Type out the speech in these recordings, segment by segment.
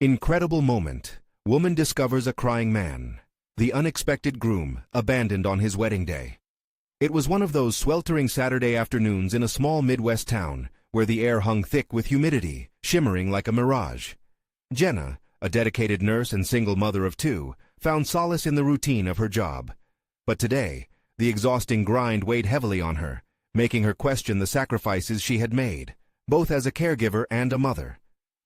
Incredible moment. Woman discovers a crying man. The unexpected groom, abandoned on his wedding day. It was one of those sweltering Saturday afternoons in a small Midwest town, where the air hung thick with humidity, shimmering like a mirage. Jenna, a dedicated nurse and single mother of two, found solace in the routine of her job. But today, the exhausting grind weighed heavily on her, making her question the sacrifices she had made, both as a caregiver and a mother.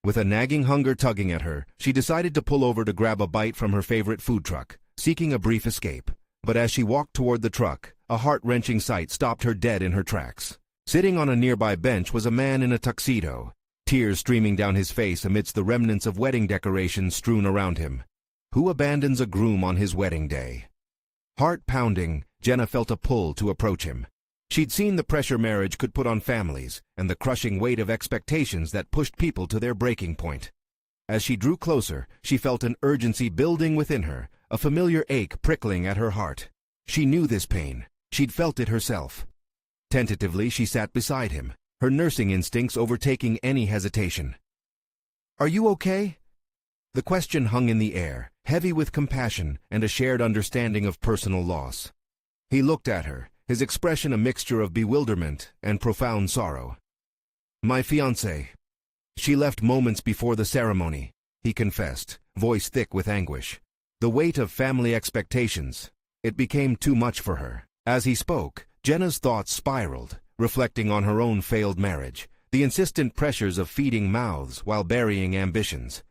With a nagging hunger tugging at her, she decided to pull over to grab a bite from her favorite food truck, seeking a brief escape. But as she walked toward the truck, a heart-wrenching sight stopped her dead in her tracks. Sitting on a nearby bench was a man in a tuxedo, tears streaming down his face amidst the remnants of wedding decorations strewn around him. Who abandons a groom on his wedding day? Heart-pounding, Jenna felt a pull to approach him. She'd seen the pressure marriage could put on families and the crushing weight of expectations that pushed people to their breaking point. As she drew closer, she felt an urgency building within her, a familiar ache prickling at her heart. She knew this pain. She'd felt it herself. Tentatively, she sat beside him, her nursing instincts overtaking any hesitation. "Are you okay?" The question hung in the air, heavy with compassion and a shared understanding of personal loss. He looked at her, his expression a mixture of bewilderment and profound sorrow. "My fiancée. She left moments before the ceremony," he confessed, voice thick with anguish. The weight of family expectations. It became too much for her. As he spoke, Jenna's thoughts spiraled, reflecting on her own failed marriage, the insistent pressures of feeding mouths while burying ambitions.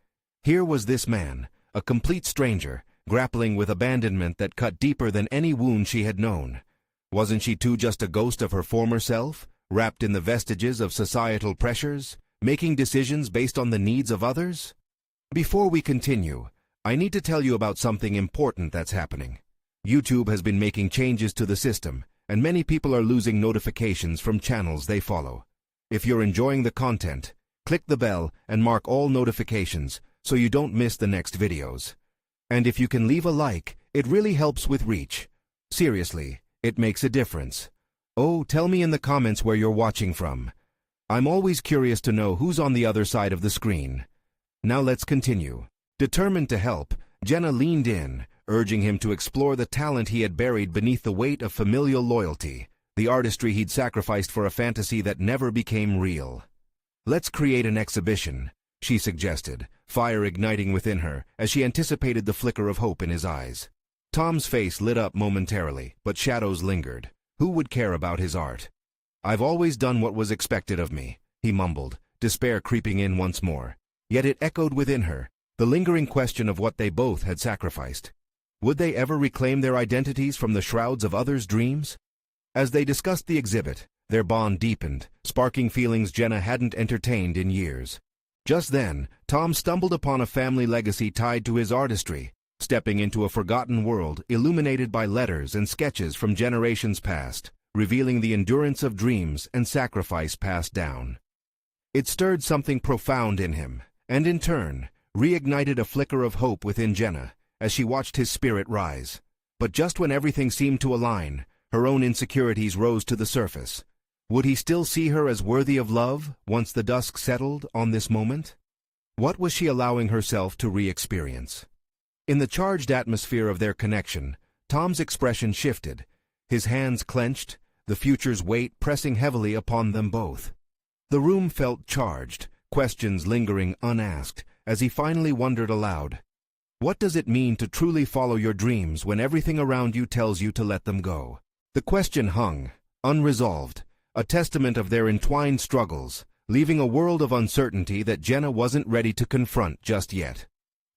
Here was this man, a complete stranger, grappling with abandonment that cut deeper than any wound she had known. Wasn't she too just a ghost of her former self, wrapped in the vestiges of societal pressures, making decisions based on the needs of others? Before we continue, I need to tell you about something important that's happening. YouTube has been making changes to the system, and many people are losing notifications from channels they follow. If you're enjoying the content, click the bell and mark all notifications so you don't miss the next videos. And if you can leave a like, it really helps with reach. Seriously, it makes a difference. Oh, tell me in the comments where you're watching from. I'm always curious to know who's on the other side of the screen. Now let's continue. Determined to help, Jenna leaned in, urging him to explore the talent he had buried beneath the weight of familial loyalty, the artistry he'd sacrificed for a fantasy that never became real. "Let's create an exhibition," she suggested, fire igniting within her as she anticipated the flicker of hope in his eyes. Tom's face lit up momentarily, but shadows lingered. Who would care about his art? "I've always done what was expected of me," he mumbled, despair creeping in once more. Yet it echoed within her, the lingering question of what they both had sacrificed. Would they ever reclaim their identities from the shrouds of others' dreams? As they discussed the exhibit, their bond deepened, sparking feelings Jenna hadn't entertained in years. Just then, Tom stumbled upon a family legacy tied to his artistry, stepping into a forgotten world illuminated by letters and sketches from generations past, revealing the endurance of dreams and sacrifice passed down. It stirred something profound in him, and in turn, reignited a flicker of hope within Jenna as she watched his spirit rise. But just when everything seemed to align, her own insecurities rose to the surface. Would he still see her as worthy of love once the dusk settled on this moment? What was she allowing herself to re-experience? In the charged atmosphere of their connection, Tom's expression shifted, his hands clenched, the future's weight pressing heavily upon them both. The room felt charged, questions lingering unasked, as he finally wondered aloud, what does it mean to truly follow your dreams when everything around you tells you to let them go? The question hung, unresolved, a testament of their entwined struggles, leaving a world of uncertainty that Jenna wasn't ready to confront just yet.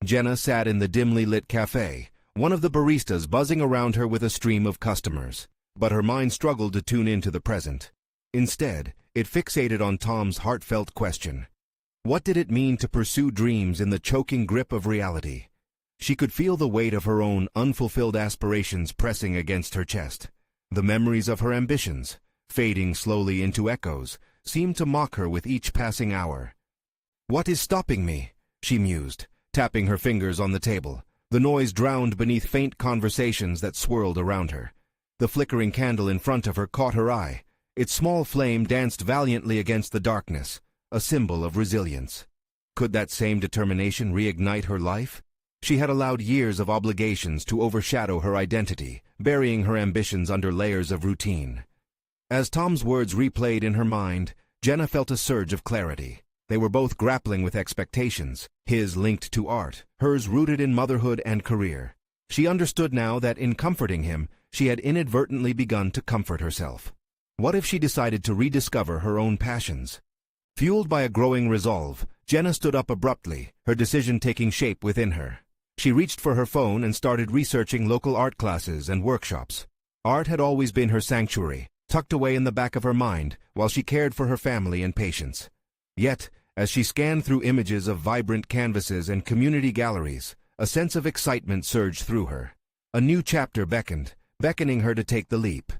Jenna sat in the dimly lit cafe, one of the baristas buzzing around her with a stream of customers, but her mind struggled to tune into the present. Instead, it fixated on Tom's heartfelt question. What did it mean to pursue dreams in the choking grip of reality? She could feel the weight of her own unfulfilled aspirations pressing against her chest. The memories of her ambitions, fading slowly into echoes, seemed to mock her with each passing hour. "What is stopping me?" she mused, tapping her fingers on the table, the noise drowned beneath faint conversations that swirled around her. The flickering candle in front of her caught her eye. Its small flame danced valiantly against the darkness, a symbol of resilience. Could that same determination reignite her life? She had allowed years of obligations to overshadow her identity, burying her ambitions under layers of routine. As Tom's words replayed in her mind, Jenna felt a surge of clarity. They were both grappling with expectations, his linked to art, hers rooted in motherhood and career. She understood now that in comforting him, she had inadvertently begun to comfort herself. What if she decided to rediscover her own passions? Fueled by a growing resolve, Jenna stood up abruptly, her decision taking shape within her. She reached for her phone and started researching local art classes and workshops. Art had always been her sanctuary, tucked away in the back of her mind while she cared for her family and patients. Yet, as she scanned through images of vibrant canvases and community galleries, a sense of excitement surged through her. A new chapter beckoned, beckoning her to take the leap.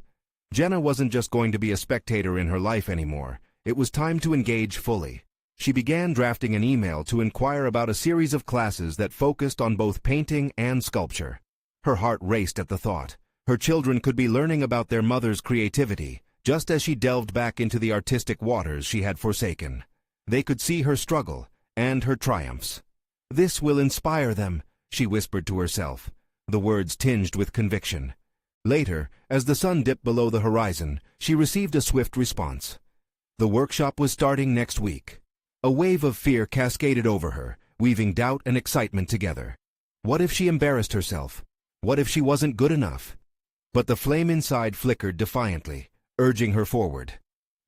Jenna wasn't just going to be a spectator in her life anymore. It was time to engage fully. She began drafting an email to inquire about a series of classes that focused on both painting and sculpture. Her heart raced at the thought. Her children could be learning about their mother's creativity, just as she delved back into the artistic waters she had forsaken. They could see her struggle and her triumphs. "This will inspire them," she whispered to herself, the words tinged with conviction. Later, as the sun dipped below the horizon, she received a swift response. The workshop was starting next week. A wave of fear cascaded over her, weaving doubt and excitement together. What if she embarrassed herself? What if she wasn't good enough? But the flame inside flickered defiantly, urging her forward.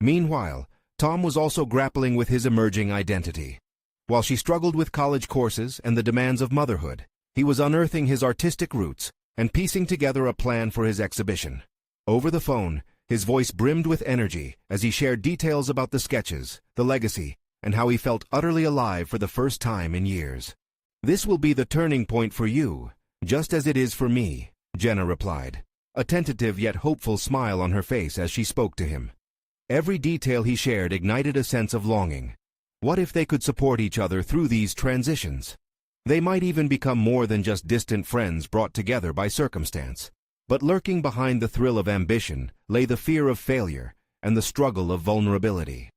Meanwhile, Tom was also grappling with his emerging identity. While she struggled with college courses and the demands of motherhood, he was unearthing his artistic roots and piecing together a plan for his exhibition. Over the phone, his voice brimmed with energy as he shared details about the sketches, the legacy, and how he felt utterly alive for the first time in years. "This will be the turning point for you, just as it is for me," Jenna replied, a tentative yet hopeful smile on her face as she spoke to him. Every detail he shared ignited a sense of longing. What if they could support each other through these transitions? They might even become more than just distant friends brought together by circumstance. But lurking behind the thrill of ambition lay the fear of failure and the struggle of vulnerability.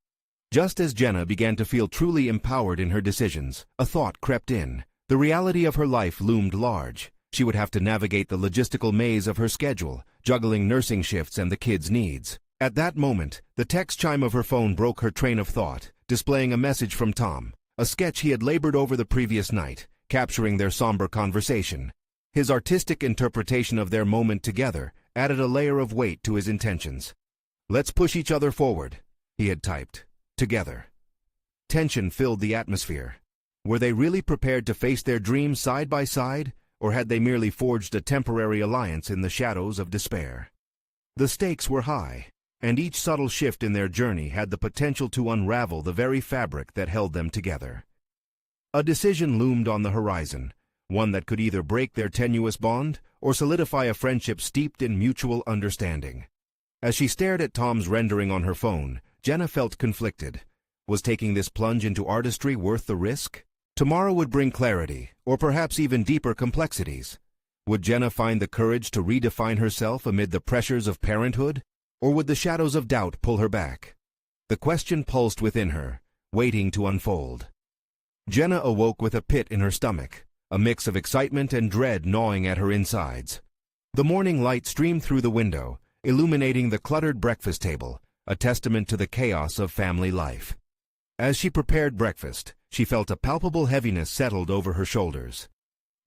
Just as Jenna began to feel truly empowered in her decisions, a thought crept in. The reality of her life loomed large. She would have to navigate the logistical maze of her schedule, juggling nursing shifts and the kids' needs. At that moment, the text chime of her phone broke her train of thought, displaying a message from Tom, a sketch he had labored over the previous night, capturing their somber conversation. His artistic interpretation of their moment together added a layer of weight to his intentions. "Let's push each other forward," he had typed. Together. Tension filled the atmosphere. Were they really prepared to face their dreams side by side, or had they merely forged a temporary alliance in the shadows of despair? The stakes were high, and each subtle shift in their journey had the potential to unravel the very fabric that held them together. A decision loomed on the horizon, one that could either break their tenuous bond or solidify a friendship steeped in mutual understanding. As she stared at Tom's rendering on her phone, Jenna felt conflicted. Was taking this plunge into artistry worth the risk? Tomorrow would bring clarity, or perhaps even deeper complexities. Would Jenna find the courage to redefine herself amid the pressures of parenthood, or would the shadows of doubt pull her back? The question pulsed within her, waiting to unfold. Jenna awoke with a pit in her stomach, a mix of excitement and dread gnawing at her insides. The morning light streamed through the window, illuminating the cluttered breakfast table, a testament to the chaos of family life. As she prepared breakfast, she felt a palpable heaviness settled over her shoulders.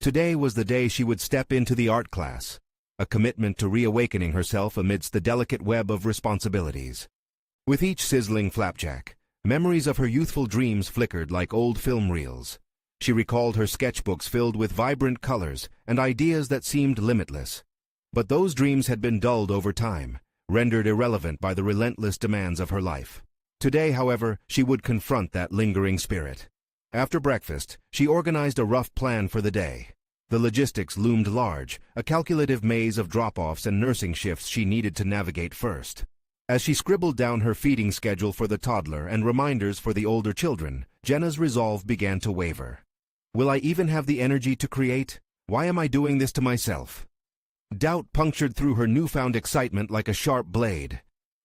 Today was the day she would step into the art class, a commitment to reawakening herself amidst the delicate web of responsibilities. With each sizzling flapjack, memories of her youthful dreams flickered like old film reels. She recalled her sketchbooks filled with vibrant colors and ideas that seemed limitless. But those dreams had been dulled over time, rendered irrelevant by the relentless demands of her life. Today, however, she would confront that lingering spirit. After breakfast, she organized a rough plan for the day. The logistics loomed large, a calculative maze of drop-offs and nursing shifts she needed to navigate first. As she scribbled down her feeding schedule for the toddler and reminders for the older children, Jenna's resolve began to waver. Will I even have the energy to create? Why am I doing this to myself? Doubt punctured through her newfound excitement like a sharp blade.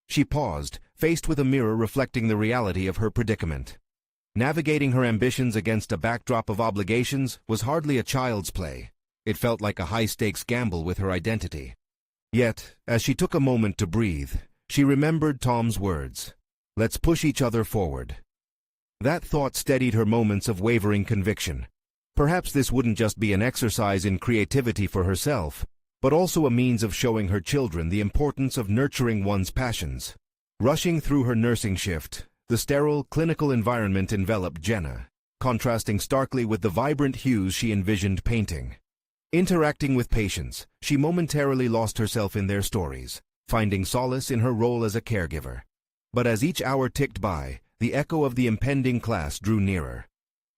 She paused, faced with a mirror reflecting the reality of her predicament. Navigating her ambitions against a backdrop of obligations was hardly a child's play. It felt like a high-stakes gamble with her identity. Yet, as she took a moment to breathe, she remembered Tom's words, "Let's push each other forward." That thought steadied her moments of wavering conviction. Perhaps this wouldn't just be an exercise in creativity for herself, but also a means of showing her children the importance of nurturing one's passions. Rushing through her nursing shift, the sterile, clinical environment enveloped Jenna, contrasting starkly with the vibrant hues she envisioned painting. Interacting with patients, she momentarily lost herself in their stories, finding solace in her role as a caregiver. But as each hour ticked by, the echo of the impending class drew nearer.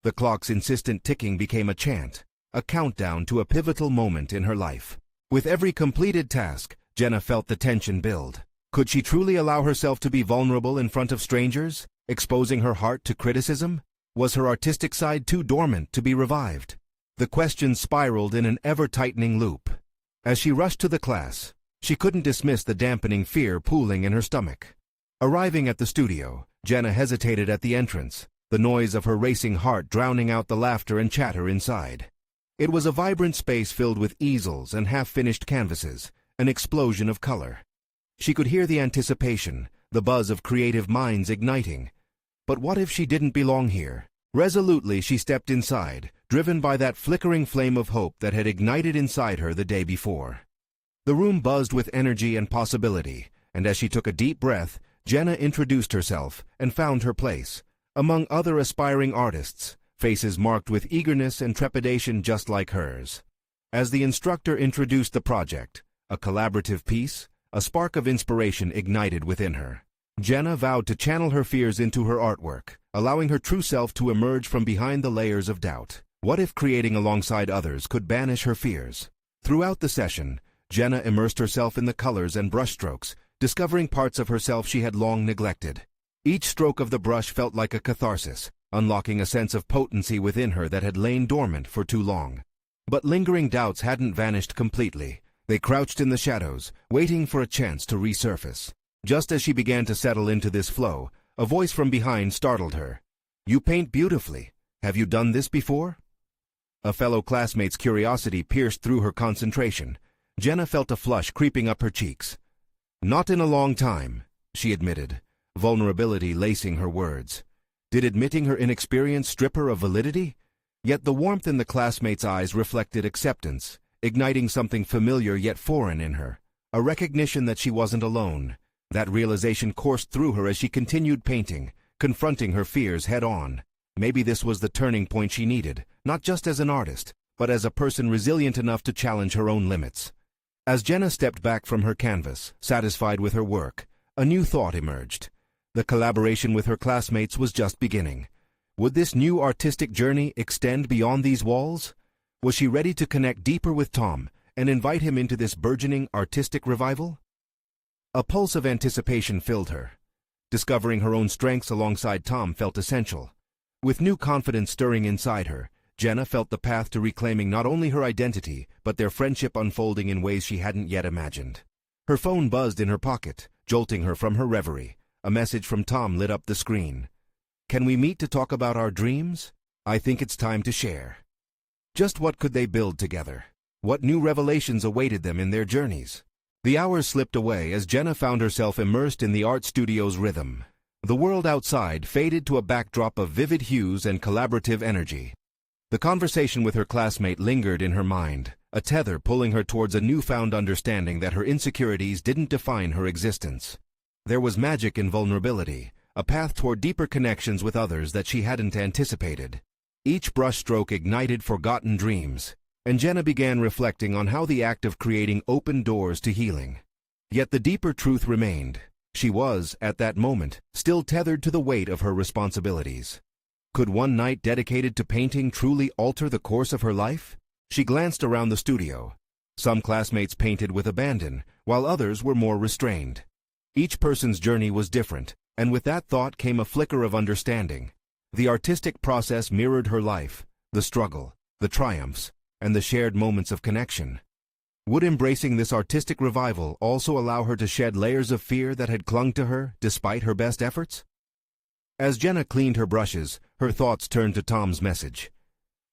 The clock's insistent ticking became a chant, a countdown to a pivotal moment in her life. With every completed task, Jenna felt the tension build. Could she truly allow herself to be vulnerable in front of strangers, exposing her heart to criticism? Was her artistic side too dormant to be revived? The questions spiraled in an ever-tightening loop. As she rushed to the class, she couldn't dismiss the dampening fear pooling in her stomach. Arriving at the studio, Jenna hesitated at the entrance, the noise of her racing heart drowning out the laughter and chatter inside. It was a vibrant space filled with easels and half-finished canvases, an explosion of color. She could hear the anticipation, the buzz of creative minds igniting. But what if she didn't belong here? Resolutely she stepped inside, driven by that flickering flame of hope that had ignited inside her the day before. The room buzzed with energy and possibility, and as she took a deep breath, Jenna introduced herself and found her place. Among other aspiring artists, faces marked with eagerness and trepidation just like hers. As the instructor introduced the project, a collaborative piece, a spark of inspiration ignited within her. Jenna vowed to channel her fears into her artwork, allowing her true self to emerge from behind the layers of doubt. What if creating alongside others could banish her fears? Throughout the session, Jenna immersed herself in the colors and brushstrokes, discovering parts of herself she had long neglected. Each stroke of the brush felt like a catharsis, unlocking a sense of potency within her that had lain dormant for too long. But lingering doubts hadn't vanished completely. They crouched in the shadows, waiting for a chance to resurface. Just as she began to settle into this flow, a voice from behind startled her. "You paint beautifully. Have you done this before?" A fellow classmate's curiosity pierced through her concentration. Jenna felt a flush creeping up her cheeks. "Not in a long time," she admitted, vulnerability lacing her words. Did admitting her inexperience strip her of validity? Yet the warmth in the classmate's eyes reflected acceptance, igniting something familiar yet foreign in her, a recognition that she wasn't alone. That realization coursed through her as she continued painting, confronting her fears head-on. Maybe this was the turning point she needed, not just as an artist, but as a person resilient enough to challenge her own limits. As Jenna stepped back from her canvas, satisfied with her work, a new thought emerged. The collaboration with her classmates was just beginning. Would this new artistic journey extend beyond these walls? Was she ready to connect deeper with Tom and invite him into this burgeoning artistic revival? A pulse of anticipation filled her. Discovering her own strengths alongside Tom felt essential. With new confidence stirring inside her, Jenna felt the path to reclaiming not only her identity, but their friendship unfolding in ways she hadn't yet imagined. Her phone buzzed in her pocket, jolting her from her reverie. A message from Tom lit up the screen. "Can we meet to talk about our dreams? I think it's time to share." Just what could they build together? What new revelations awaited them in their journeys? The hours slipped away as Jenna found herself immersed in the art studio's rhythm. The world outside faded to a backdrop of vivid hues and collaborative energy. The conversation with her classmate lingered in her mind, a tether pulling her towards a newfound understanding that her insecurities didn't define her existence. There was magic in vulnerability, a path toward deeper connections with others that she hadn't anticipated. Each brushstroke ignited forgotten dreams, and Jenna began reflecting on how the act of creating opened doors to healing. Yet the deeper truth remained. She was, at that moment, still tethered to the weight of her responsibilities. Could one night dedicated to painting truly alter the course of her life? She glanced around the studio. Some classmates painted with abandon, while others were more restrained. Each person's journey was different, and with that thought came a flicker of understanding. The artistic process mirrored her life, the struggle, the triumphs, and the shared moments of connection. Would embracing this artistic revival also allow her to shed layers of fear that had clung to her despite her best efforts? As Jenna cleaned her brushes, her thoughts turned to Tom's message.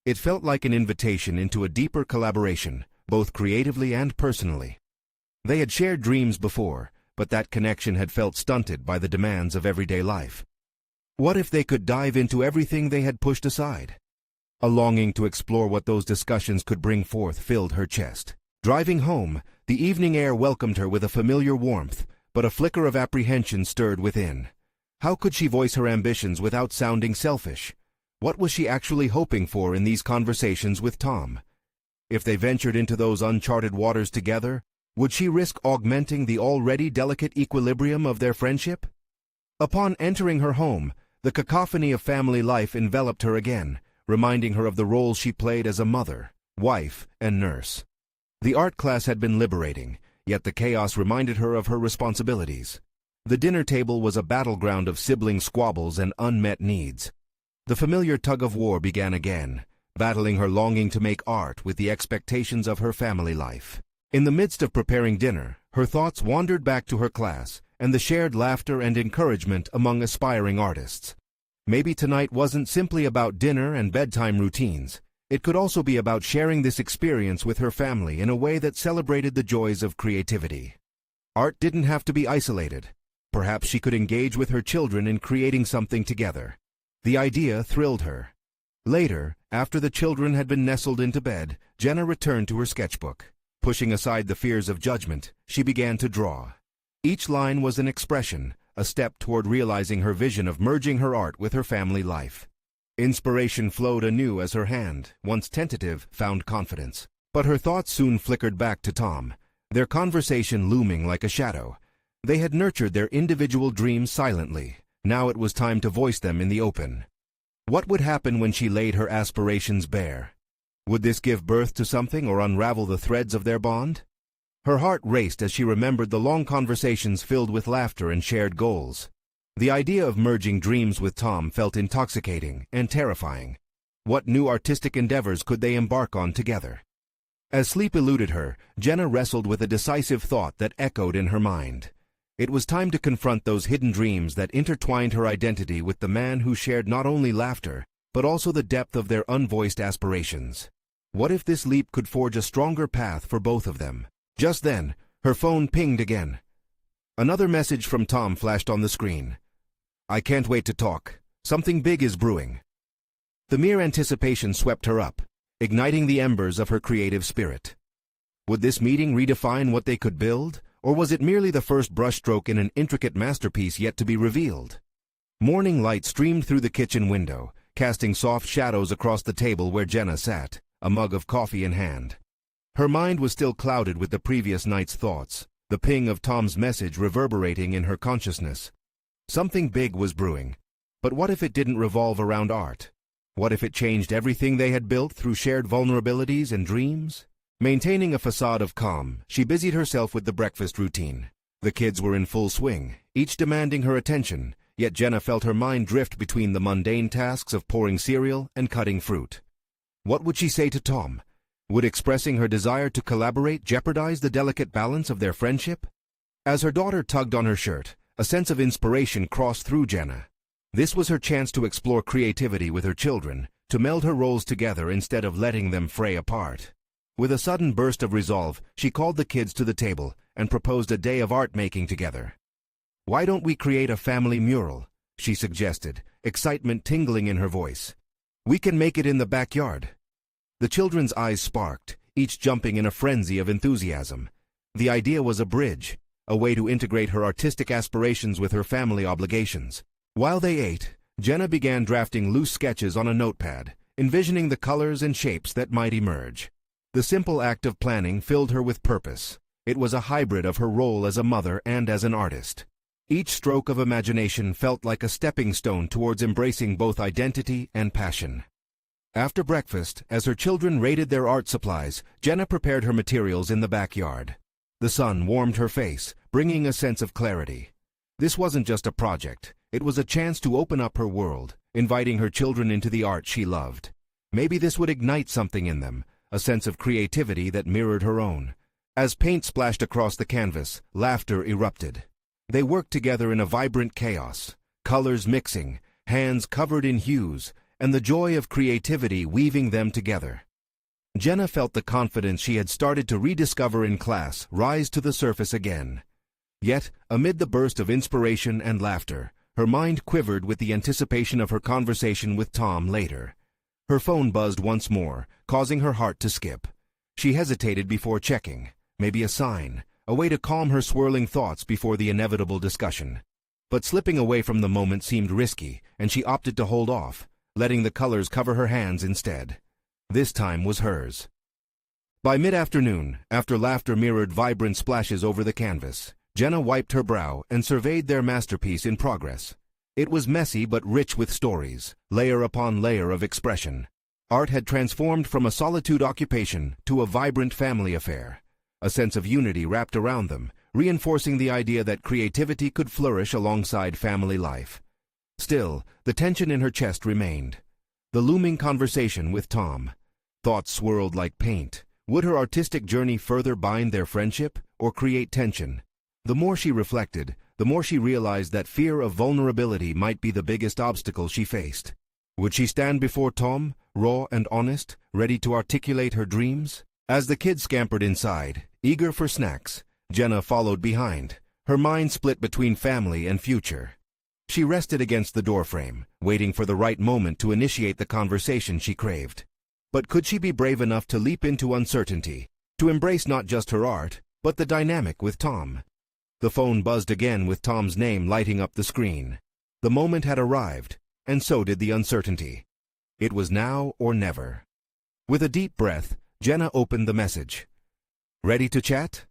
It felt like an invitation into a deeper collaboration, both creatively and personally. They had shared dreams before, but that connection had felt stunted by the demands of everyday life. What if they could dive into everything they had pushed aside? A longing to explore what those discussions could bring forth filled her chest. Driving home, the evening air welcomed her with a familiar warmth, but a flicker of apprehension stirred within. How could she voice her ambitions without sounding selfish? What was she actually hoping for in these conversations with Tom? If they ventured into those uncharted waters together, would she risk augmenting the already delicate equilibrium of their friendship? Upon entering her home, the cacophony of family life enveloped her again, reminding her of the roles she played as a mother, wife, and nurse. The art class had been liberating, yet the chaos reminded her of her responsibilities. The dinner table was a battleground of sibling squabbles and unmet needs. The familiar tug-of-war began again, battling her longing to make art with the expectations of her family life. In the midst of preparing dinner, her thoughts wandered back to her class and the shared laughter and encouragement among aspiring artists. Maybe tonight wasn't simply about dinner and bedtime routines. It could also be about sharing this experience with her family in a way that celebrated the joys of creativity. Art didn't have to be isolated. Perhaps she could engage with her children in creating something together. The idea thrilled her. Later, after the children had been nestled into bed, Jenna returned to her sketchbook. Pushing aside the fears of judgment, she began to draw. Each line was an expression, a step toward realizing her vision of merging her art with her family life. Inspiration flowed anew as her hand, once tentative, found confidence. But her thoughts soon flickered back to Tom, their conversation looming like a shadow. They had nurtured their individual dreams silently. Now it was time to voice them in the open. What would happen when she laid her aspirations bare? Would this give birth to something or unravel the threads of their bond? Her heart raced as she remembered the long conversations filled with laughter and shared goals. The idea of merging dreams with Tom felt intoxicating and terrifying. What new artistic endeavors could they embark on together? As sleep eluded her, Jenna wrestled with a decisive thought that echoed in her mind. It was time to confront those hidden dreams that intertwined her identity with the man who shared not only laughter, but also the depth of their unvoiced aspirations. What if this leap could forge a stronger path for both of them? Just then, her phone pinged again. Another message from Tom flashed on the screen. "I can't wait to talk. Something big is brewing." The mere anticipation swept her up, igniting the embers of her creative spirit. Would this meeting redefine what they could build, or was it merely the first brushstroke in an intricate masterpiece yet to be revealed? Morning light streamed through the kitchen window, casting soft shadows across the table where Jenna sat, a mug of coffee in hand. Her mind was still clouded with the previous night's thoughts, the ping of Tom's message reverberating in her consciousness. Something big was brewing, but what if it didn't revolve around art? What if it changed everything they had built through shared vulnerabilities and dreams? Maintaining a facade of calm, she busied herself with the breakfast routine. The kids were in full swing, each demanding her attention, yet Jenna felt her mind drift between the mundane tasks of pouring cereal and cutting fruit. What would she say to Tom? Would expressing her desire to collaborate jeopardize the delicate balance of their friendship? As her daughter tugged on her shirt, a sense of inspiration crossed through Jenna. This was her chance to explore creativity with her children, to meld her roles together instead of letting them fray apart. With a sudden burst of resolve, she called the kids to the table and proposed a day of art-making together. "Why don't we create a family mural?" she suggested, excitement tingling in her voice. "We can make it in the backyard." The children's eyes sparked, each jumping in a frenzy of enthusiasm. The idea was a bridge, a way to integrate her artistic aspirations with her family obligations. While they ate, Jenna began drafting loose sketches on a notepad, envisioning the colors and shapes that might emerge. The simple act of planning filled her with purpose. It was a hybrid of her role as a mother and as an artist. Each stroke of imagination felt like a stepping stone towards embracing both identity and passion. After breakfast, as her children raided their art supplies, Jenna prepared her materials in the backyard. The sun warmed her face, bringing a sense of clarity. This wasn't just a project. It was a chance to open up her world, inviting her children into the art she loved. Maybe this would ignite something in them, a sense of creativity that mirrored her own. As paint splashed across the canvas, laughter erupted. They worked together in a vibrant chaos, colors mixing, hands covered in hues, and the joy of creativity weaving them together. Jenna felt the confidence she had started to rediscover in class rise to the surface again. Yet, amid the burst of inspiration and laughter, her mind quivered with the anticipation of her conversation with Tom later. Her phone buzzed once more, causing her heart to skip. She hesitated before checking, maybe a sign, a way to calm her swirling thoughts before the inevitable discussion. But slipping away from the moment seemed risky, and she opted to hold off, letting the colors cover her hands instead. This time was hers. By mid-afternoon, after laughter mirrored vibrant splashes over the canvas, Jenna wiped her brow and surveyed their masterpiece in progress. It was messy but rich with stories, layer upon layer of expression. Art had transformed from a solitude occupation to a vibrant family affair. A sense of unity wrapped around them, reinforcing the idea that creativity could flourish alongside family life. Still, the tension in her chest remained. The looming conversation with Tom. Thoughts swirled like paint. Would her artistic journey further bind their friendship or create tension? The more she reflected, the more she realized that fear of vulnerability might be the biggest obstacle she faced. Would she stand before Tom, raw and honest, ready to articulate her dreams? As the kids scampered inside, eager for snacks, Jenna followed behind, her mind split between family and future. She rested against the doorframe, waiting for the right moment to initiate the conversation she craved. But could she be brave enough to leap into uncertainty, to embrace not just her art, but the dynamic with Tom? The phone buzzed again with Tom's name lighting up the screen. The moment had arrived, and so did the uncertainty. It was now or never. With a deep breath, Jenna opened the message. Ready to chat?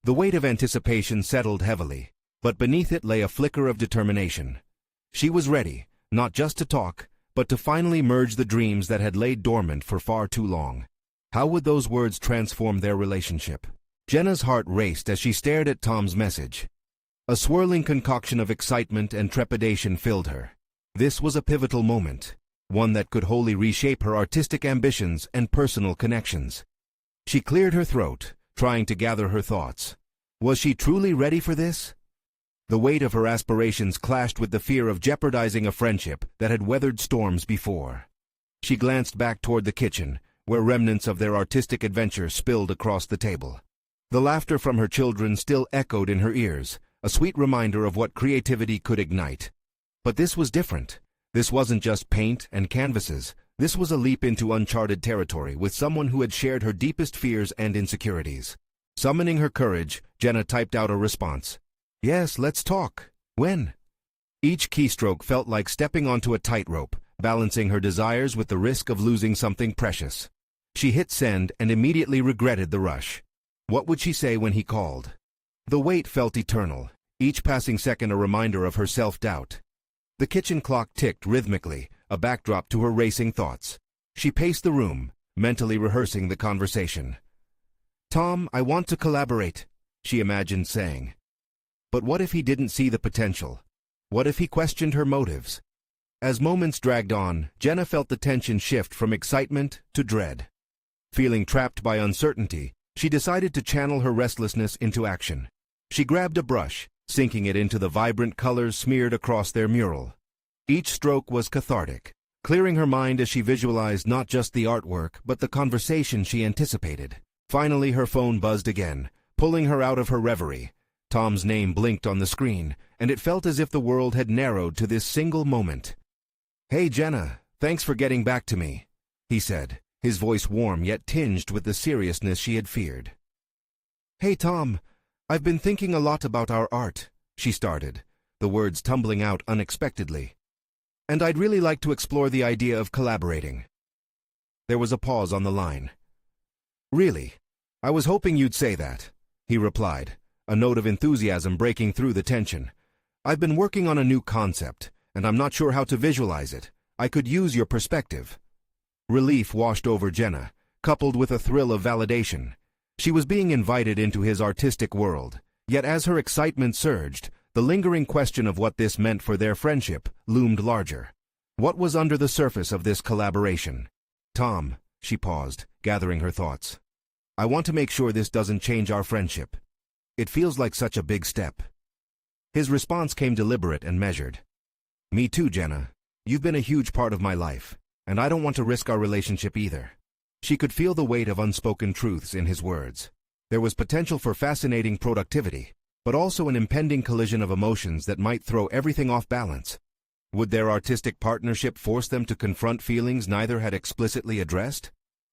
The weight of anticipation settled heavily, but beneath it lay a flicker of determination. She was ready, not just to talk, but to finally merge the dreams that had laid dormant for far too long. How would those words transform their relationship? Jenna's heart raced as she stared at Tom's message. A swirling concoction of excitement and trepidation filled her. This was a pivotal moment, one that could wholly reshape her artistic ambitions and personal connections. She cleared her throat, trying to gather her thoughts. Was she truly ready for this? The weight of her aspirations clashed with the fear of jeopardizing a friendship that had weathered storms before. She glanced back toward the kitchen, where remnants of their artistic adventure spilled across the table. The laughter from her children still echoed in her ears, a sweet reminder of what creativity could ignite. But this was different. This wasn't just paint and canvases. This was a leap into uncharted territory with someone who had shared her deepest fears and insecurities. Summoning her courage, Jenna typed out a response. Yes, let's talk. When? Each keystroke felt like stepping onto a tightrope, balancing her desires with the risk of losing something precious. She hit send and immediately regretted the rush. What would she say when he called? The wait felt eternal, each passing second a reminder of her self-doubt. The kitchen clock ticked rhythmically, a backdrop to her racing thoughts. She paced the room, mentally rehearsing the conversation. Tom, I want to collaborate, she imagined saying. But what if he didn't see the potential? What if he questioned her motives? As moments dragged on, Jenna felt the tension shift from excitement to dread. Feeling trapped by uncertainty, she decided to channel her restlessness into action. She grabbed a brush, sinking it into the vibrant colors smeared across their mural. Each stroke was cathartic, clearing her mind as she visualized not just the artwork but the conversation she anticipated. Finally, her phone buzzed again, pulling her out of her reverie. Tom's name blinked on the screen, and it felt as if the world had narrowed to this single moment. Hey, Jenna, thanks for getting back to me, he said, his voice warm yet tinged with the seriousness she had feared. Hey, Tom, I've been thinking a lot about our art, she started, the words tumbling out unexpectedly. And I'd really like to explore the idea of collaborating. There was a pause on the line. Really? I was hoping you'd say that, he replied, a note of enthusiasm breaking through the tension. I've been working on a new concept, and I'm not sure how to visualize it. I could use your perspective. Relief washed over Jenna, coupled with a thrill of validation. She was being invited into his artistic world, yet as her excitement surged, the lingering question of what this meant for their friendship loomed larger. What was under the surface of this collaboration? Tom, she paused, gathering her thoughts. I want to make sure this doesn't change our friendship. It feels like such a big step. His response came deliberate and measured. Me too, Jenna. You've been a huge part of my life, and I don't want to risk our relationship either." She could feel the weight of unspoken truths in his words. There was potential for fascinating productivity, but also an impending collision of emotions that might throw everything off balance. Would their artistic partnership force them to confront feelings neither had explicitly addressed?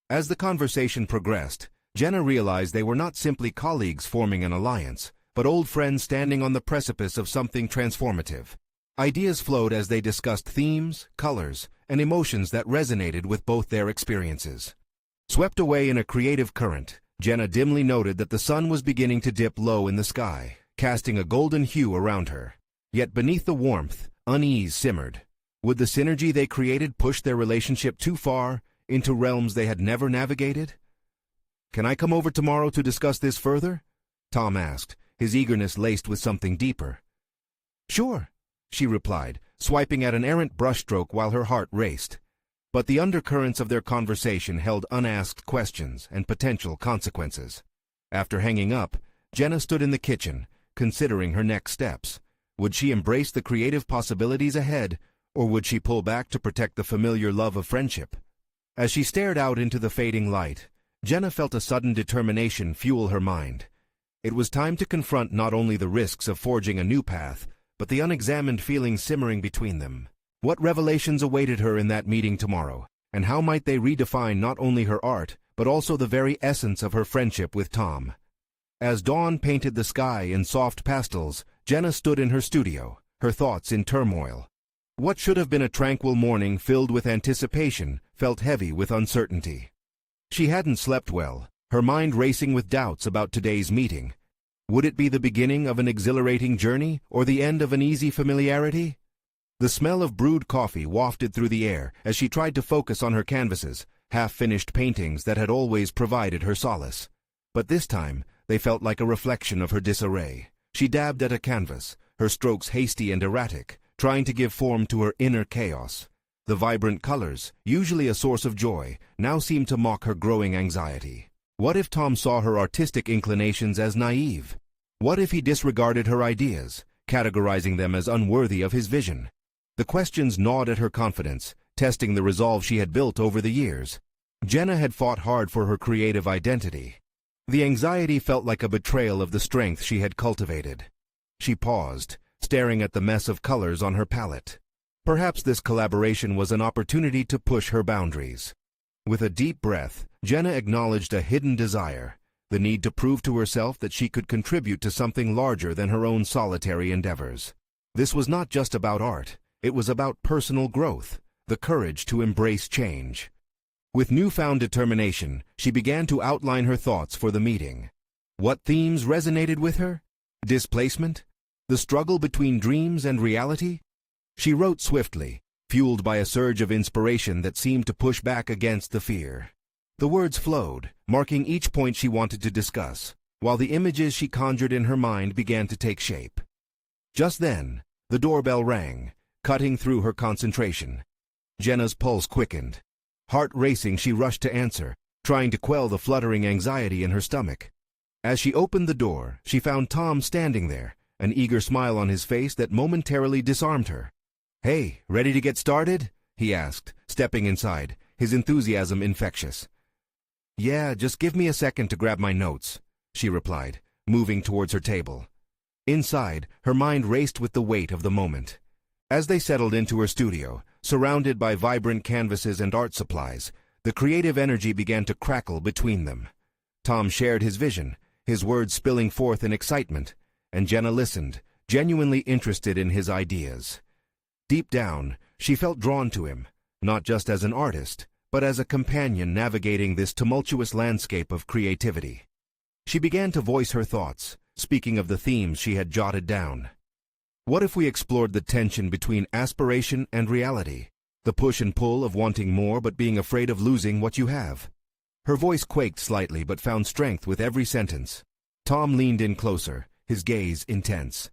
As the conversation progressed, Jenna realized they were not simply colleagues forming an alliance, but old friends standing on the precipice of something transformative. Ideas flowed as they discussed themes, colors, and emotions that resonated with both their experiences. Swept away in a creative current, Jenna dimly noted that the sun was beginning to dip low in the sky, casting a golden hue around her. Yet beneath the warmth, unease simmered. Would the synergy they created push their relationship too far, into realms they had never navigated? "Can I come over tomorrow to discuss this further?" Tom asked, his eagerness laced with something deeper. "Sure," she replied, swiping at an errant brushstroke while her heart raced. But the undercurrents of their conversation held unasked questions and potential consequences. After hanging up, Jenna stood in the kitchen, considering her next steps. Would she embrace the creative possibilities ahead, or would she pull back to protect the familiar love of friendship? As she stared out into the fading light, Jenna felt a sudden determination fuel her mind. It was time to confront not only the risks of forging a new path, but the unexamined feelings simmering between them. What revelations awaited her in that meeting tomorrow, and how might they redefine not only her art, but also the very essence of her friendship with Tom? As dawn painted the sky in soft pastels, Jenna stood in her studio, her thoughts in turmoil. What should have been a tranquil morning filled with anticipation felt heavy with uncertainty. She hadn't slept well, her mind racing with doubts about today's meeting. Would it be the beginning of an exhilarating journey or the end of an easy familiarity? The smell of brewed coffee wafted through the air as she tried to focus on her canvases, half-finished paintings that had always provided her solace. But this time, they felt like a reflection of her disarray. She dabbed at a canvas, her strokes hasty and erratic, trying to give form to her inner chaos. The vibrant colors, usually a source of joy, now seemed to mock her growing anxiety. What if Tom saw her artistic inclinations as naive? What if he disregarded her ideas, categorizing them as unworthy of his vision? The questions gnawed at her confidence, testing the resolve she had built over the years. Jenna had fought hard for her creative identity. The anxiety felt like a betrayal of the strength she had cultivated. She paused, staring at the mess of colors on her palette. Perhaps this collaboration was an opportunity to push her boundaries. With a deep breath, Jenna acknowledged a hidden desire, the need to prove to herself that she could contribute to something larger than her own solitary endeavors. This was not just about art. It was about personal growth, the courage to embrace change. With newfound determination, she began to outline her thoughts for the meeting. What themes resonated with her? Displacement? The struggle between dreams and reality? She wrote swiftly, fueled by a surge of inspiration that seemed to push back against the fear. The words flowed, marking each point she wanted to discuss, while the images she conjured in her mind began to take shape. Just then, the doorbell rang, cutting through her concentration. Jenna's pulse quickened. Heart racing, she rushed to answer, trying to quell the fluttering anxiety in her stomach. As she opened the door, she found Tom standing there, an eager smile on his face that momentarily disarmed her. "Hey, ready to get started?" he asked, stepping inside, his enthusiasm infectious. "Yeah, just give me a second to grab my notes," she replied, moving towards her table. Inside, her mind raced with the weight of the moment. As they settled into her studio, surrounded by vibrant canvases and art supplies, the creative energy began to crackle between them. Tom shared his vision, his words spilling forth in excitement, and Jenna listened, genuinely interested in his ideas. Deep down, she felt drawn to him, not just as an artist, but as a companion navigating this tumultuous landscape of creativity. She began to voice her thoughts, speaking of the themes she had jotted down. What if we explored the tension between aspiration and reality, the push and pull of wanting more but being afraid of losing what you have? Her voice quaked slightly but found strength with every sentence. Tom leaned in closer, his gaze intense.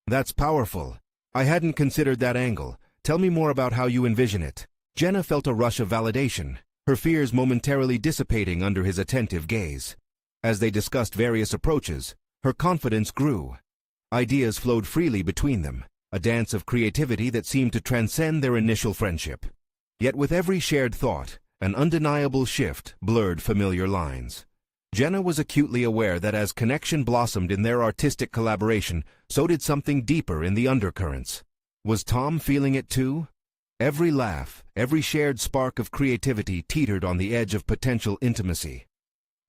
"That's powerful. I hadn't considered that angle. Tell me more about how you envision it." Jenna felt a rush of validation, her fears momentarily dissipating under his attentive gaze. As they discussed various approaches, her confidence grew. Ideas flowed freely between them, a dance of creativity that seemed to transcend their initial friendship. Yet with every shared thought, an undeniable shift blurred familiar lines. Jenna was acutely aware that as connection blossomed in their artistic collaboration, so did something deeper in the undercurrents. Was Tom feeling it too? Every laugh, every shared spark of creativity teetered on the edge of potential intimacy.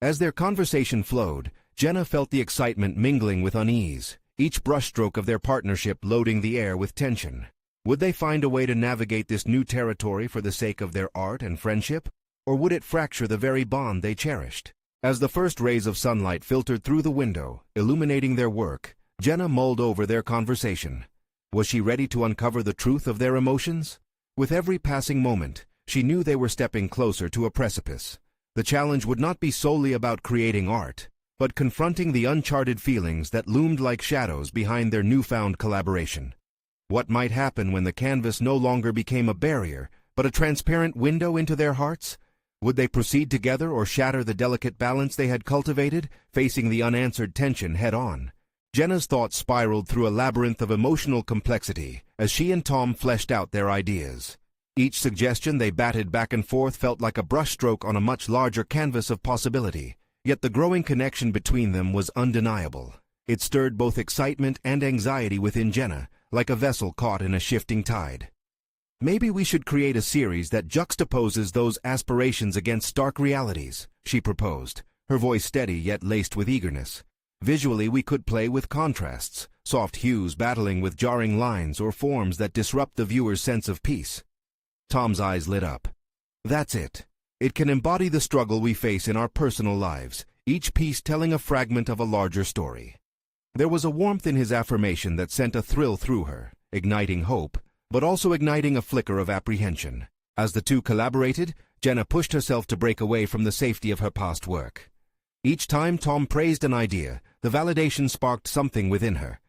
As their conversation flowed, Jenna felt the excitement mingling with unease, each brushstroke of their partnership loading the air with tension. Would they find a way to navigate this new territory for the sake of their art and friendship, or would it fracture the very bond they cherished? As the first rays of sunlight filtered through the window, illuminating their work, Jenna mulled over their conversation. Was she ready to uncover the truth of their emotions? With every passing moment, she knew they were stepping closer to a precipice. The challenge would not be solely about creating art, but confronting the uncharted feelings that loomed like shadows behind their newfound collaboration. What might happen when the canvas no longer became a barrier, but a transparent window into their hearts? Would they proceed together or shatter the delicate balance they had cultivated, facing the unanswered tension head-on? Jenna's thoughts spiraled through a labyrinth of emotional complexity as she and Tom fleshed out their ideas. Each suggestion they batted back and forth felt like a brushstroke on a much larger canvas of possibility, yet the growing connection between them was undeniable. It stirred both excitement and anxiety within Jenna, like a vessel caught in a shifting tide. Maybe we should create a series that juxtaposes those aspirations against stark realities, she proposed, her voice steady yet laced with eagerness. Visually, we could play with contrasts, soft hues battling with jarring lines or forms that disrupt the viewer's sense of peace. Tom's eyes lit up. That's it. It can embody the struggle we face in our personal lives, each piece telling a fragment of a larger story. There was a warmth in his affirmation that sent a thrill through her, igniting hope, but also igniting a flicker of apprehension. As the two collaborated, Jenna pushed herself to break away from the safety of her past work. Each time Tom praised an idea, the validation sparked something within her,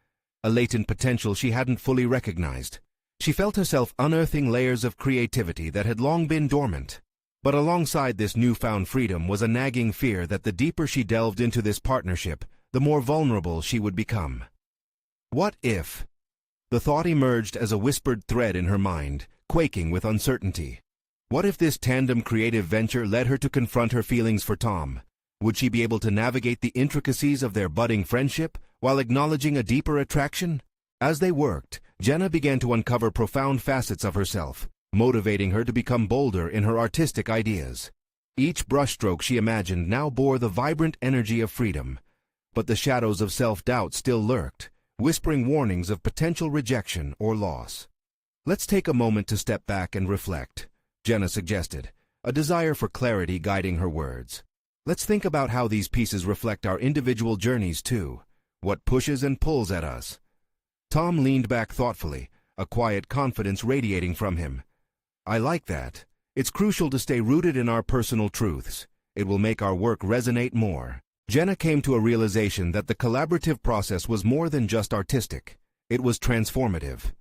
a latent potential she hadn't fully recognized. She felt herself unearthing layers of creativity that had long been dormant. But alongside this newfound freedom was a nagging fear that the deeper she delved into this partnership, the more vulnerable she would become. What if? The thought emerged as a whispered thread in her mind, quaking with uncertainty. What if this tandem creative venture led her to confront her feelings for Tom? Would she be able to navigate the intricacies of their budding friendship while acknowledging a deeper attraction? As they worked, Jenna began to uncover profound facets of herself, motivating her to become bolder in her artistic ideas. Each brushstroke she imagined now bore the vibrant energy of freedom, but the shadows of self-doubt still lurked, whispering warnings of potential rejection or loss. Let's take a moment to step back and reflect, Jenna suggested, a desire for clarity guiding her words. Let's think about how these pieces reflect our individual journeys too, what pushes and pulls at us. Tom leaned back thoughtfully, a quiet confidence radiating from him. I like that. It's crucial to stay rooted in our personal truths. It will make our work resonate more. Jenna came to a realization that the collaborative process was more than just artistic. It was transformative.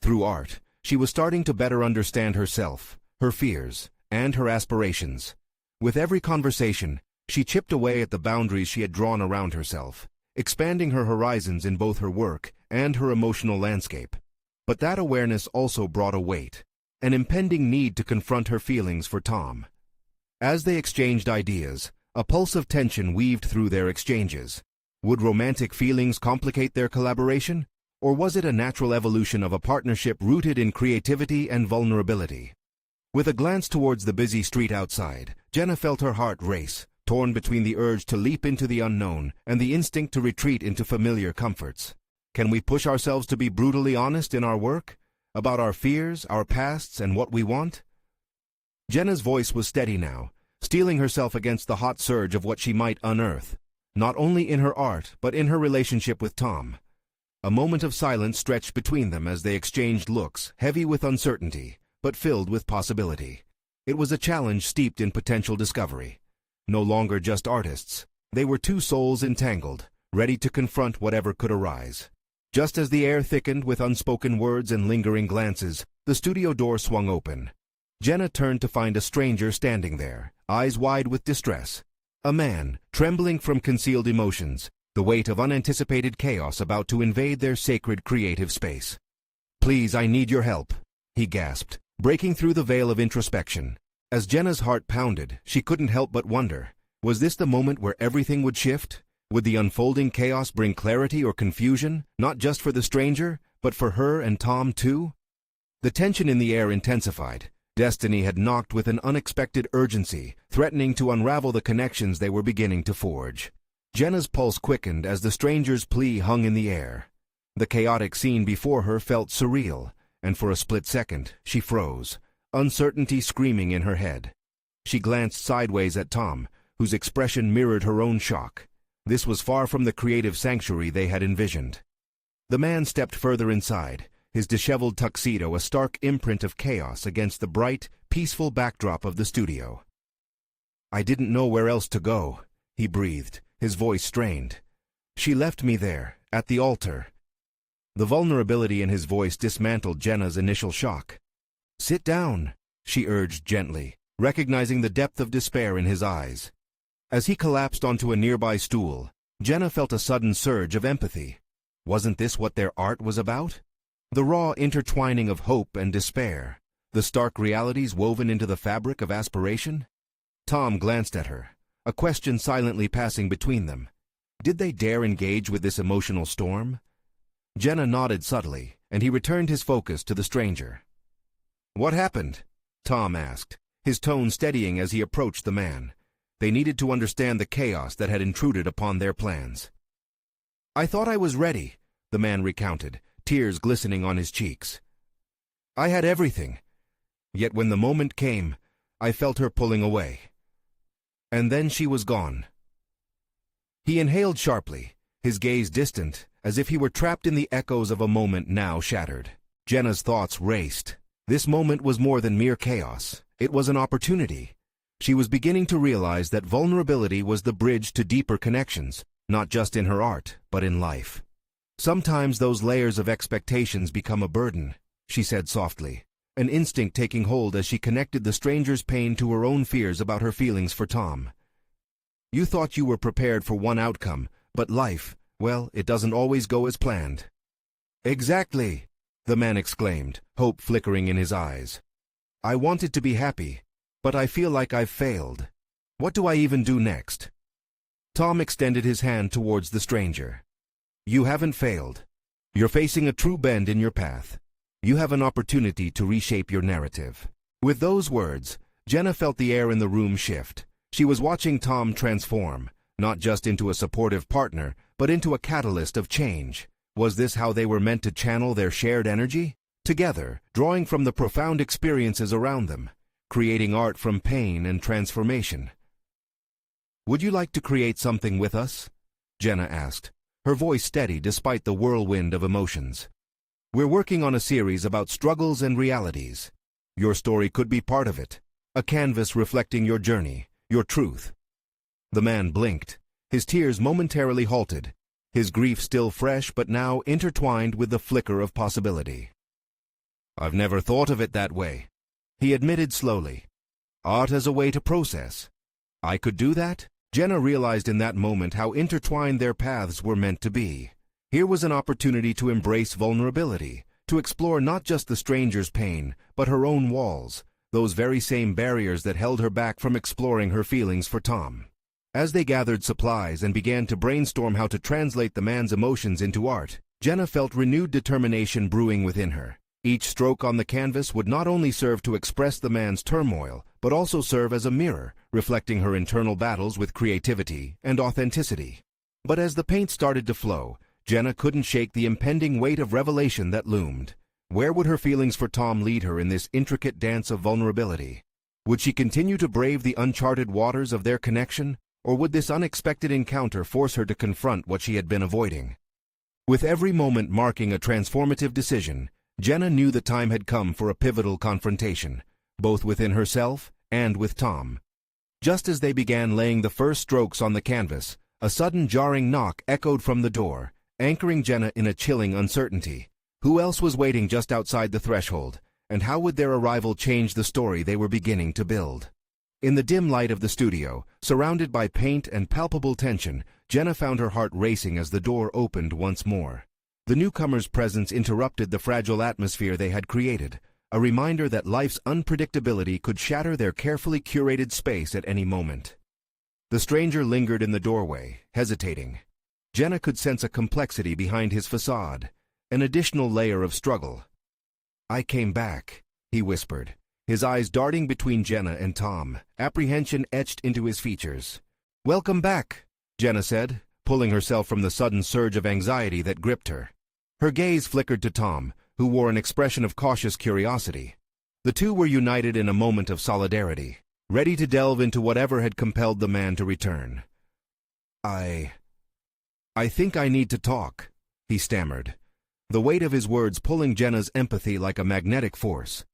Through art, she was starting to better understand herself, her fears, and her aspirations. With every conversation, she chipped away at the boundaries she had drawn around herself, expanding her horizons in both her work and her emotional landscape. But that awareness also brought a weight, an impending need to confront her feelings for Tom. As they exchanged ideas, a pulse of tension weaved through their exchanges. Would romantic feelings complicate their collaboration, or was it a natural evolution of a partnership rooted in creativity and vulnerability? With a glance towards the busy street outside, Jenna felt her heart race, torn between the urge to leap into the unknown and the instinct to retreat into familiar comforts. Can we push ourselves to be brutally honest in our work? About our fears, our pasts, and what we want? Jenna's voice was steady now, steeling herself against the hot surge of what she might unearth, not only in her art, but in her relationship with Tom. A moment of silence stretched between them as they exchanged looks, heavy with uncertainty, but filled with possibility. It was a challenge steeped in potential discovery. No longer just artists, they were two souls entangled, ready to confront whatever could arise. Just as the air thickened with unspoken words and lingering glances, the studio door swung open. Jenna turned to find a stranger standing there, eyes wide with distress. A man, trembling from concealed emotions, the weight of unanticipated chaos about to invade their sacred creative space. "Please, I need your help," he gasped, breaking through the veil of introspection. As Jenna's heart pounded, she couldn't help but wonder, was this the moment where everything would shift? Would the unfolding chaos bring clarity or confusion, not just for the stranger, but for her and Tom too? The tension in the air intensified. Destiny had knocked with an unexpected urgency, threatening to unravel the connections they were beginning to forge. Jenna's pulse quickened as the stranger's plea hung in the air. The chaotic scene before her felt surreal, and for a split second she froze, uncertainty screaming in her head. She glanced sideways at Tom, whose expression mirrored her own shock. This was far from the creative sanctuary they had envisioned. The man stepped further inside, his disheveled tuxedo a stark imprint of chaos against the bright, peaceful backdrop of the studio. "I didn't know where else to go," he breathed, his voice strained. "She left me there, at the altar." The vulnerability in his voice dismantled Jenna's initial shock. "Sit down," she urged gently, recognizing the depth of despair in his eyes. As he collapsed onto a nearby stool, Jenna felt a sudden surge of empathy. Wasn't this what their art was about? The raw intertwining of hope and despair, the stark realities woven into the fabric of aspiration? Tom glanced at her, a question silently passing between them. Did they dare engage with this emotional storm? Jenna nodded subtly, and he returned his focus to the stranger. "What happened?" Tom asked, his tone steadying as he approached the man. They needed to understand the chaos that had intruded upon their plans. "I thought I was ready," the man recounted, tears glistening on his cheeks. "I had everything. Yet when the moment came, I felt her pulling away. And then she was gone." He inhaled sharply, his gaze distant, as if he were trapped in the echoes of a moment now shattered. Jenna's thoughts raced. This moment was more than mere chaos. It was an opportunity. She was beginning to realize that vulnerability was the bridge to deeper connections, not just in her art, but in life. "Sometimes those layers of expectations become a burden," she said softly, an instinct taking hold as she connected the stranger's pain to her own fears about her feelings for Tom. "You thought you were prepared for one outcome, but life, well, it doesn't always go as planned." "Exactly," the man exclaimed, hope flickering in his eyes. "I wanted to be happy, but I feel like I've failed. What do I even do next?" Tom extended his hand towards the stranger. "You haven't failed. You're facing a true bend in your path. You have an opportunity to reshape your narrative." With those words, Jenna felt the air in the room shift. She was watching Tom transform, not just into a supportive partner, but into a catalyst of change. Was this how they were meant to channel their shared energy? Together, drawing from the profound experiences around them, creating art from pain and transformation. "Would you like to create something with us?" Jenna asked, her voice steady despite the whirlwind of emotions. "We're working on a series about struggles and realities. Your story could be part of it, a canvas reflecting your journey, your truth." The man blinked, his tears momentarily halted, his grief still fresh but now intertwined with the flicker of possibility. "I've never thought of it that way," he admitted slowly. "Art as a way to process. I could do that?" Jenna realized in that moment how intertwined their paths were meant to be. Here was an opportunity to embrace vulnerability, to explore not just the stranger's pain, but her own walls, those very same barriers that held her back from exploring her feelings for Tom. As they gathered supplies and began to brainstorm how to translate the man's emotions into art, Jenna felt renewed determination brewing within her. Each stroke on the canvas would not only serve to express the man's turmoil, but also serve as a mirror, reflecting her internal battles with creativity and authenticity. But as the paint started to flow, Jenna couldn't shake the impending weight of revelation that loomed. Where would her feelings for Tom lead her in this intricate dance of vulnerability? Would she continue to brave the uncharted waters of their connection, or would this unexpected encounter force her to confront what she had been avoiding? With every moment marking a transformative decision, Jenna knew the time had come for a pivotal confrontation, both within herself and with Tom. Just as they began laying the first strokes on the canvas, a sudden jarring knock echoed from the door, anchoring Jenna in a chilling uncertainty. Who else was waiting just outside the threshold, and how would their arrival change the story they were beginning to build? In the dim light of the studio, surrounded by paint and palpable tension, Jenna found her heart racing as the door opened once more. The newcomer's presence interrupted the fragile atmosphere they had created, a reminder that life's unpredictability could shatter their carefully curated space at any moment. The stranger lingered in the doorway, hesitating. Jenna could sense a complexity behind his facade, an additional layer of struggle. "I came back," he whispered, his eyes darting between Jenna and Tom, apprehension etched into his features. "Welcome back," Jenna said, pulling herself from the sudden surge of anxiety that gripped her. Her gaze flickered to Tom, who wore an expression of cautious curiosity. The two were united in a moment of solidarity, ready to delve into whatever had compelled the man to return. I think I need to talk," he stammered, the weight of his words pulling Jenna's empathy like a magnetic force.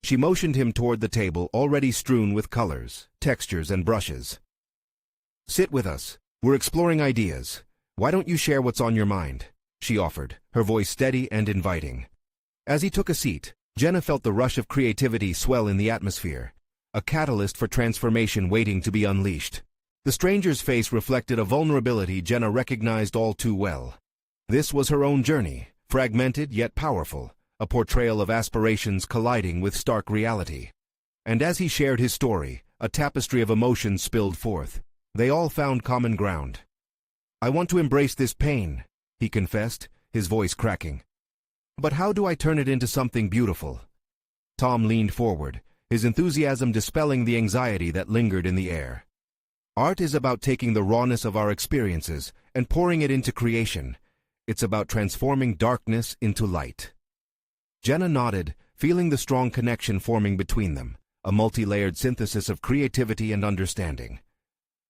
She motioned him toward the table already strewn with colors, textures, and brushes. "Sit with us. We're exploring ideas. Why don't you share what's on your mind?" she offered, her voice steady and inviting. As he took a seat, Jenna felt the rush of creativity swell in the atmosphere, a catalyst for transformation waiting to be unleashed. The stranger's face reflected a vulnerability Jenna recognized all too well. This was her own journey, fragmented yet powerful, a portrayal of aspirations colliding with stark reality. And as he shared his story, a tapestry of emotions spilled forth. They all found common ground. "I want to embrace this pain," he confessed, his voice cracking. "But how do I turn it into something beautiful?" Tom leaned forward, his enthusiasm dispelling the anxiety that lingered in the air. "Art is about taking the rawness of our experiences and pouring it into creation. It's about transforming darkness into light." Jenna nodded, feeling the strong connection forming between them, a multi-layered synthesis of creativity and understanding.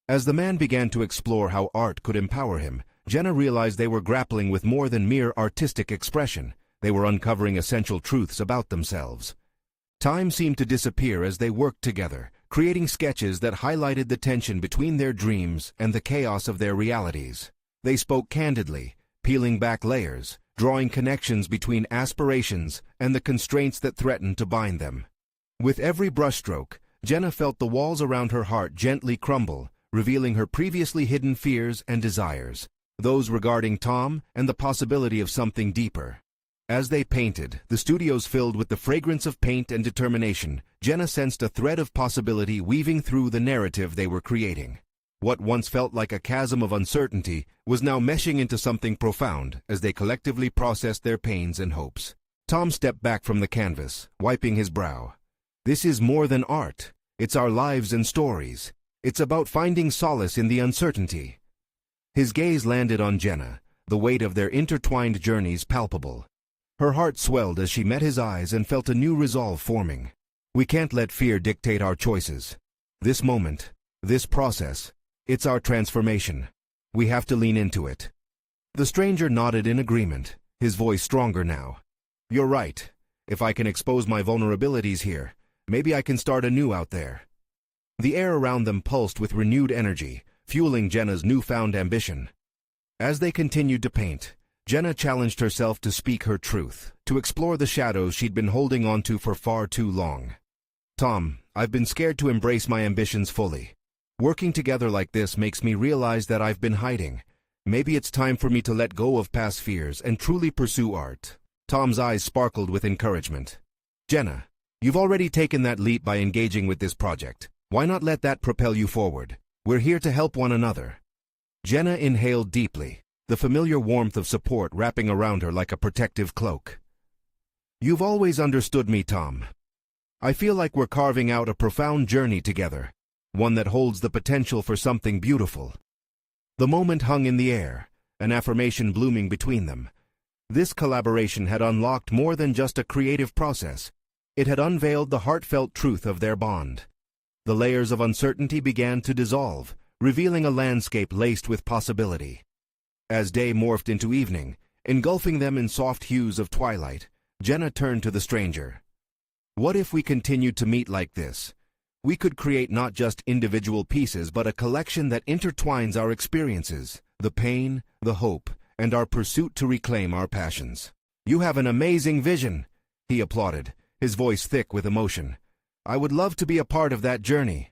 As the man began to explore how art could empower him, Jenna realized they were grappling with more than mere artistic expression. They were uncovering essential truths about themselves. Time seemed to disappear as they worked together, creating sketches that highlighted the tension between their dreams and the chaos of their realities. They spoke candidly, peeling back layers, drawing connections between aspirations and the constraints that threatened to bind them. With every brushstroke, Jenna felt the walls around her heart gently crumble, revealing her previously hidden fears and desires, those regarding Tom and the possibility of something deeper. As they painted, the studios filled with the fragrance of paint and determination, Jenna sensed a thread of possibility weaving through the narrative they were creating. What once felt like a chasm of uncertainty was now meshing into something profound as they collectively processed their pains and hopes. Tom stepped back from the canvas, wiping his brow. "This is more than art. It's our lives and stories. It's about finding solace in the uncertainty." His gaze landed on Jenna, the weight of their intertwined journeys palpable. Her heart swelled as she met his eyes and felt a new resolve forming. "We can't let fear dictate our choices. This moment, this process, it's our transformation. We have to lean into it." The stranger nodded in agreement, his voice stronger now. "You're right. If I can expose my vulnerabilities here, maybe I can start anew out there." The air around them pulsed with renewed energy, fueling Jenna's newfound ambition. As they continued to paint, Jenna challenged herself to speak her truth, to explore the shadows she'd been holding onto for far too long. "Tom, I've been scared to embrace my ambitions fully. Working together like this makes me realize that I've been hiding. Maybe it's time for me to let go of past fears and truly pursue art." Tom's eyes sparkled with encouragement. "Jenna, you've already taken that leap by engaging with this project. Why not let that propel you forward? We're here to help one another." Jenna inhaled deeply, the familiar warmth of support wrapping around her like a protective cloak. "You've always understood me, Tom. I feel like we're carving out a profound journey together, one that holds the potential for something beautiful." The moment hung in the air, an affirmation blooming between them. This collaboration had unlocked more than just a creative process. It had unveiled the heartfelt truth of their bond. The layers of uncertainty began to dissolve, revealing a landscape laced with possibility. As day morphed into evening, engulfing them in soft hues of twilight, Jenna turned to the stranger. "What if we continued to meet like this? We could create not just individual pieces but a collection that intertwines our experiences, the pain, the hope, and our pursuit to reclaim our passions." "You have an amazing vision," he applauded, his voice thick with emotion. "I would love to be a part of that journey."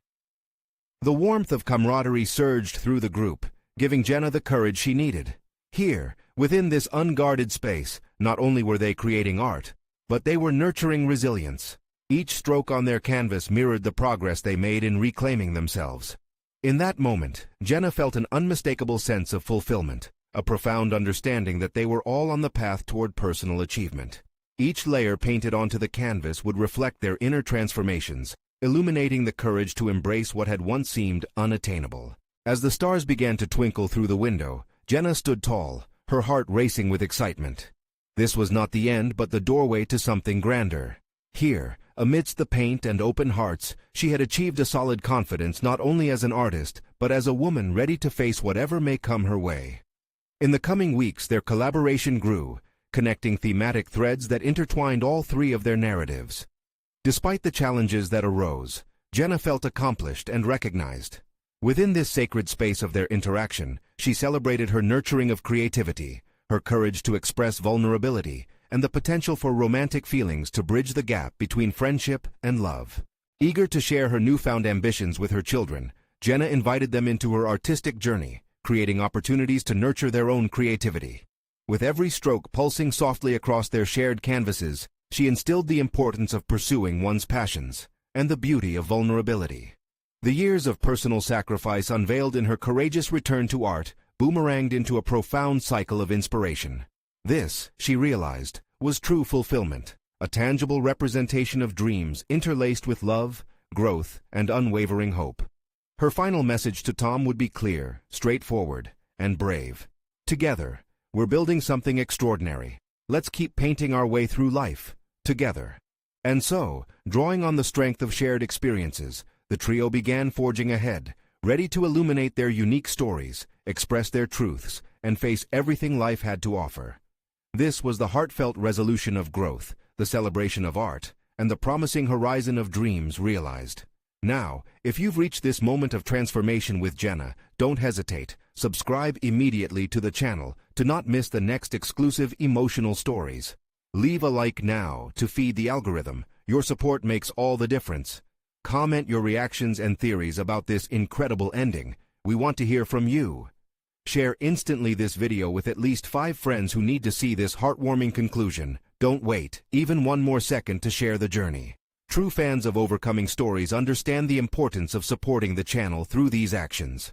The warmth of camaraderie surged through the group, giving Jenna the courage she needed. Here, within this unguarded space, not only were they creating art, but they were nurturing resilience. Each stroke on their canvas mirrored the progress they made in reclaiming themselves. In that moment, Jenna felt an unmistakable sense of fulfillment, a profound understanding that they were all on the path toward personal achievement. Each layer painted onto the canvas would reflect their inner transformations, illuminating the courage to embrace what had once seemed unattainable. As the stars began to twinkle through the window, Jenna stood tall, her heart racing with excitement. This was not the end, but the doorway to something grander. Here, amidst the paint and open hearts, she had achieved a solid confidence not only as an artist, but as a woman ready to face whatever may come her way. In the coming weeks, their collaboration grew, connecting thematic threads that intertwined all three of their narratives. Despite the challenges that arose, Jenna felt accomplished and recognized. Within this sacred space of their interaction, she celebrated her nurturing of creativity, her courage to express vulnerability, and the potential for romantic feelings to bridge the gap between friendship and love. Eager to share her newfound ambitions with her children, Jenna invited them into her artistic journey, creating opportunities to nurture their own creativity. With every stroke pulsing softly across their shared canvases, she instilled the importance of pursuing one's passions and the beauty of vulnerability. The years of personal sacrifice unveiled in her courageous return to art boomeranged into a profound cycle of inspiration. This, she realized, was true fulfillment, a tangible representation of dreams interlaced with love, growth, and unwavering hope. Her final message to Tom would be clear, straightforward, and brave. Together, we're building something extraordinary. Let's keep painting our way through life, together. And so, drawing on the strength of shared experiences, the trio began forging ahead, ready to illuminate their unique stories, express their truths, and face everything life had to offer. This was the heartfelt resolution of growth, the celebration of art, and the promising horizon of dreams realized. Now, if you've reached this moment of transformation with Jenna, don't hesitate. Subscribe immediately to the channel to not miss the next exclusive emotional stories. Leave a like now to feed the algorithm. Your support makes all the difference. Comment your reactions and theories about this incredible ending. We want to hear from you. Share instantly this video with at least 5 friends who need to see this heartwarming conclusion. Don't wait even one more second to share the journey. True fans of overcoming stories understand the importance of supporting the channel through these actions.